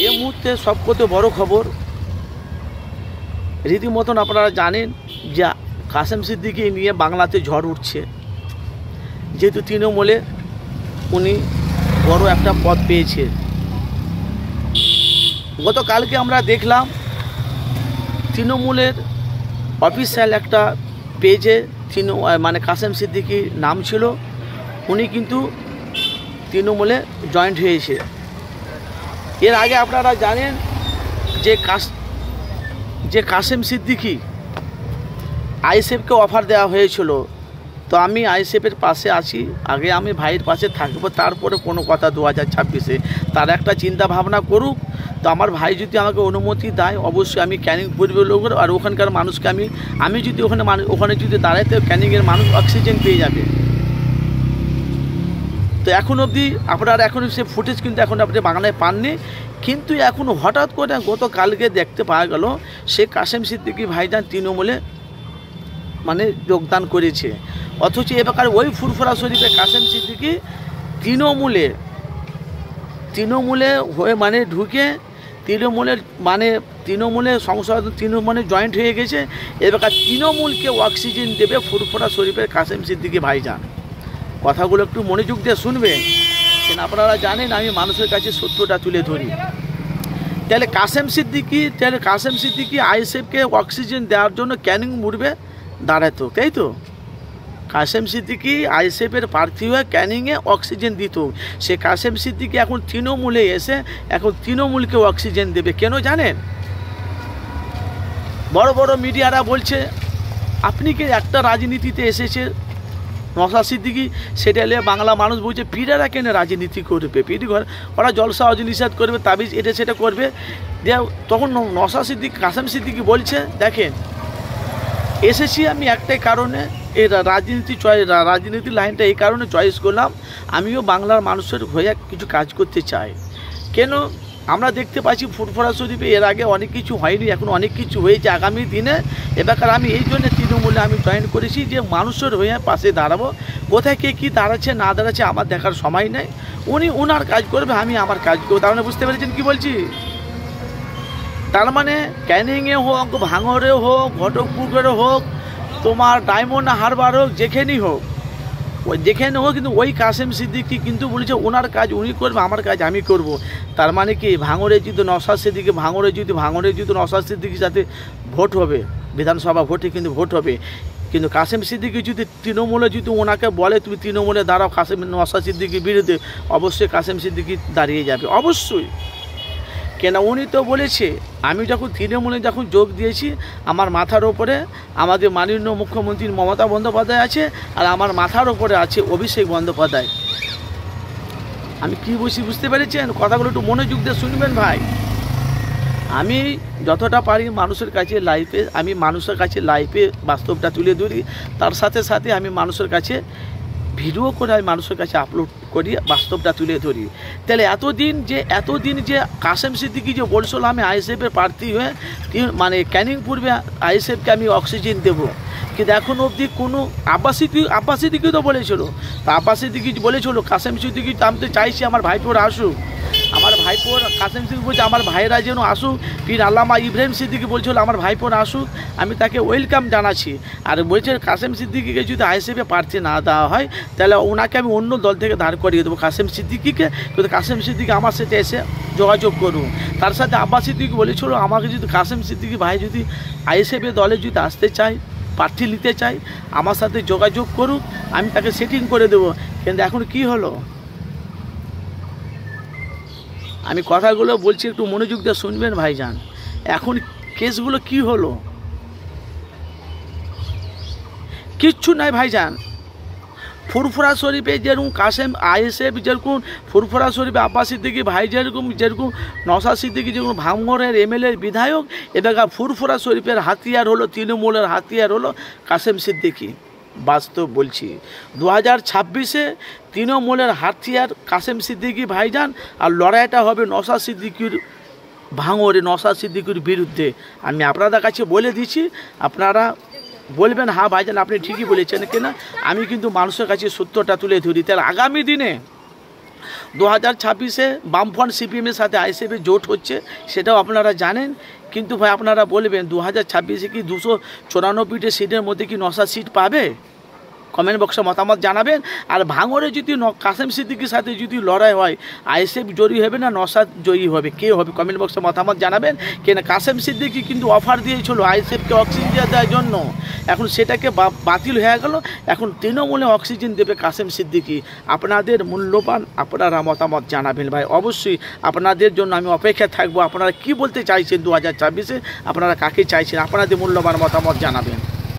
এই মুহূর্তে সবকথে বড় খবর, রীতিমতন আপনারা জানেন যে কাসেম সিদ্দিকী নিয়ে বাংলাতে ঝড় উঠছে। যেহেতু তৃণমূলে উনি বড় একটা পদ পেয়েছে। গতকালকে আমরা দেখলাম তৃণমূলের অফিসিয়াল একটা পেজে মানে কাসেম সিদ্দিকীর নাম ছিল, উনি কিন্তু তৃণমূলে জয়েন্ট হয়েছে। এর আগে আপনারা জানেন যে কাসেম সিদ্দিকী আইএসএফকে অফার দেওয়া হয়েছিল। তো আমি আইএসএফের পাশে আছি, আগে আমি ভাইয়ের পাশে থাকবো, তারপরে কোনো কথা 2026-এ তার একটা চিন্তা ভাবনা করুক। তো আমার ভাই যদি আমাকে অনুমতি দেয়, অবশ্যই আমি ক্যানিং পূর্বের লোকের আর ওখানকার মানুষকে আমি যদি ওখানে যদি দাঁড়াই, তো ক্যানিংয়ের মানুষ অক্সিজেন পেয়ে যাবে। তো এখন অবধি আপনারা সে ফুটেজ কিন্তু এখন আপনি বাংলায় পাননি, কিন্তু এখন হঠাৎ করে গতকালকে দেখতে পাওয়া গেল সে কাসেম সিদ্দিকী ভাইজান তৃণমূলে মানে যোগদান করেছে। অথচ এবার ওই ফুরফুরা শরীফে কাসেম সিদ্দিকী তৃণমূলে হয়ে মানে ঢুকে তৃণমূলে সংসদ তৃণমূলে জয়েন্ট হয়ে গেছে। এবার তৃণমূলকে অক্সিজেন দেবে ফুরফুরা শরীফের কাসেম সিদ্দিকী ভাইজান। কথাগুলো একটু মনোযোগ দিয়ে শুনবেন, কেন আপনারা জানেন আমি মানুষের কাছে সত্যটা তুলে ধরি। তাহলে কাসেম সিদ্দিকী আইএসএফকে অক্সিজেন দেওয়ার জন্য ক্যানিং মুড়বে দাঁড়াতো, তাই তো? কাসেম সিদ্দিকী আইএসএফের প্রার্থী হয়ে ক্যানিংয়ে অক্সিজেন দিত। সে কাসেম সিদ্দিকী এখন তৃণমূলে এসে এখন তৃণমূলকে অক্সিজেন দেবে। কেন জানেন? বড় বড় মিডিয়ারা বলছে আপনি কি একটা রাজনীতিতে এসেছে নওশাদ সিদ্দিকী, সেটা এলে বাংলা মানুষ বলছে পীরেরা কেন রাজনীতি করবে, পীর ঘর ওরা জলসা অজনিষাদ করবে, তাবিজ এটা সেটা করবে। তখন নওশাদ সিদ্দিকী কাসেম সিদ্দিকী বলছে দেখেন এসেছি আমি একটাই কারণে, এই রাজনীতি লাইনটা এই কারণে চয়েস করলাম, আমিও বাংলার মানুষের হয়ে কিছু কাজ করতে চাই। কেন আমরা দেখতে পাচ্ছি ফুরফুরা শরীফে এর আগে অনেক কিছু হয়নি, এখন অনেক কিছু হয়েছে আগামী দিনে। এবার আমি এই জন্য তৃণমূলে আমি জয়েন করেছি যে মানুষের হয়ে পাশে দাঁড়াবো। কোথায় কে কী দাঁড়াচ্ছে না দাঁড়াচ্ছে আমার দেখার সময় নেই, উনি ওনার কাজ করবে, আমি আমার কাজ করবো। তার মানে বুঝতে পেরেছেন কি বলছি? তার মানে ক্যানিংয়ে হোক, ভাঙড়ে হোক, ঘটকপুকুরে হোক, তোমার ডায়মন্ড হারবার হোক, যেখানেই হোক কিন্তু ওই কাসেম সিদ্দিকী কিন্তু বলেছে ওনার কাজ উনি করবে, আমার কাজ আমি করব। তার মানে কি ভাঙড়ে যদি নওশাদ সিদ্দিকী নওশাদ সিদ্দিকীর সাথে ভোট হবে, বিধানসভা ভোটে কিন্তু ভোট হবে, কিন্তু কাসেম সিদ্দিকী যদি তৃণমূলে যদি ওনাকে বলে তুমি তৃণমূলে দাঁড়াও নওশাদ সিদ্দিকীর বিরুদ্ধে, অবশ্যই কাসেম সিদ্দিকী দাঁড়িয়ে যাবে, অবশ্যই। কেন উনি তো বলেছে আমি যখন তৃণমূলে যোগ দিয়েছি আমার মাথার ওপরে আমাদের মাননীয় মুখ্যমন্ত্রী মমতা বন্দ্যোপাধ্যায় আছে, আর আমার মাথার ওপরে আছে অভিষেক বন্দ্যোপাধ্যায়। আমি কি বলছি বুঝতে পেরেছেন? কথাগুলো একটু মনোযোগ দিয়ে শুনবেন ভাই। আমি যতটা পারি মানুষের কাছে লাইভে বাস্তবটা তুলে ধরি, তার সাথে সাথে আমি মানুষের কাছে ভিডিও করে আমি মানুষের কাছে আপলোড করি, বাস্তবটা তুলে ধরি। তাহলে এতদিন যে কাসেম সিদ্দিকী যে বলছিল আমি আইএসএফের প্রার্থী হয়ে মানে ক্যানিং পূর্বে আইএসএফকে আমি অক্সিজেন দেবো, কিন্তু এখন অবধি কোনো আব্বাস সিদ্দিকী তো বলেছিল, তা আব্বাস সিদ্দিকী বলেছিল কাসেম সিদ্দিকী আমি তো চাইছি আমার ভাইপোরা আসুক, আমার ভাইপোর কাসেম সিদ্দিকী বলছে আমার ভাইরা যেন আসুক, পীর আল্লামা ইব্রাহিম সিদ্দিকী বলছিল আমার ভাইপোরা আসুক, আমি তাকে ওয়েলকাম জানাচ্ছি। আর বলছে কাসেম সিদ্দিকীকে যদি আইএসএফে প্রার্থী না দেওয়া হয় তাহলে ওনাকে আমি অন্য দল থেকে দাঁড় করিয়ে দেবো কাসেম সিদ্দিকীকে, কিন্তু কাসেম সিদ্দিকী আমার সাথে এসে যোগাযোগ করুন। তার সাথে আব্বাস সিদ্দিকী বলেছিল আমাকে যদি কাসেম সিদ্দিকী ভাই যদি আইএসএফে দলে যদি আসতে চায়, প্রার্থী নিতে চাই, আমার সাথে যোগাযোগ করুক, আমি তাকে সেটিং করে দেবো। কিন্তু এখন কি হলো? আমি কথাগুলো বলছি একটু মনোযোগ দিয়ে শুনবেন ভাইজান। এখন কেসগুলো কি হলো? কিচ্ছু নাই ভাইজান। ফুরফুরা শরীফে যেরকম কাসেম আইএসএফ যেরকম ফুরফুরা শরীফে আব্বাস সিদ্দিকী ভাই যেরকম নওশাদ সিদ্দিকী যেরকম ভাঙড়ের এমএলএ বিধায়ক, এবার ফুরফুরা শরীফের হাতিয়ার হলো তৃণমূলের হাতিয়ার হলো কাসেম সিদ্দিকী। বাস্তব বলছি 2026-এ তৃণমূলের হাতিয়ার কাসেম সিদ্দিকী ভাইজান, আর লড়াইটা হবে নওশাদ সিদ্দিকীর ভাঙড়ে নওশাদ সিদ্দিকীর বিরুদ্ধে। আমি আপনাদের কাছে বলে দিচ্ছি, আপনারা বলবেন হ্যাঁ ভাইজান আপনি ঠিকই বলেছেন কিনা। আমি কিন্তু মানুষের কাছে সত্যটা তুলে ধরি। তার আগামী দিনে 2026-এ বামফ্রন্ট সিপিএমের সাথে আইএসএফের জোট হচ্ছে, সেটাও আপনারা জানেন। কিন্তু ভাই আপনারা বলবেন 2026-এ কি 294টি সিটের মধ্যে কি 9 সিট পাবে? কমেন্ট বক্সে মতামত জানাবেন। আর ভাঙড়ে যদি কাসেম সিদ্দিকির সাথে যদি লড়াই হয়, আইএসএফ জয়ী হবে না নওশাদ জয়ী হবে, কে হবে? কমেন্ট বক্সে মতামত জানাবেন। কেন কাসেম সিদ্দিকি কিন্তু অফার দিয়েছিল আইএসএফকে অক্সিজেন দেওয়ার জন্য, এখন সেটাকে বাতিল হয়ে গেল। এখন তৃণমূলে অক্সিজেন দেবে কাসেম সিদ্দিকি। আপনাদের মূল্যবান আপনারা মতামত জানাবেন ভাই, অবশ্যই আপনাদের জন্য আমি অপেক্ষা থাকবো। আপনারা কি বলতে চাইছেন 2026-এ, আপনারা কাকে চাইছেন? আপনাদের মূল্যবান মতামত জানাবেন।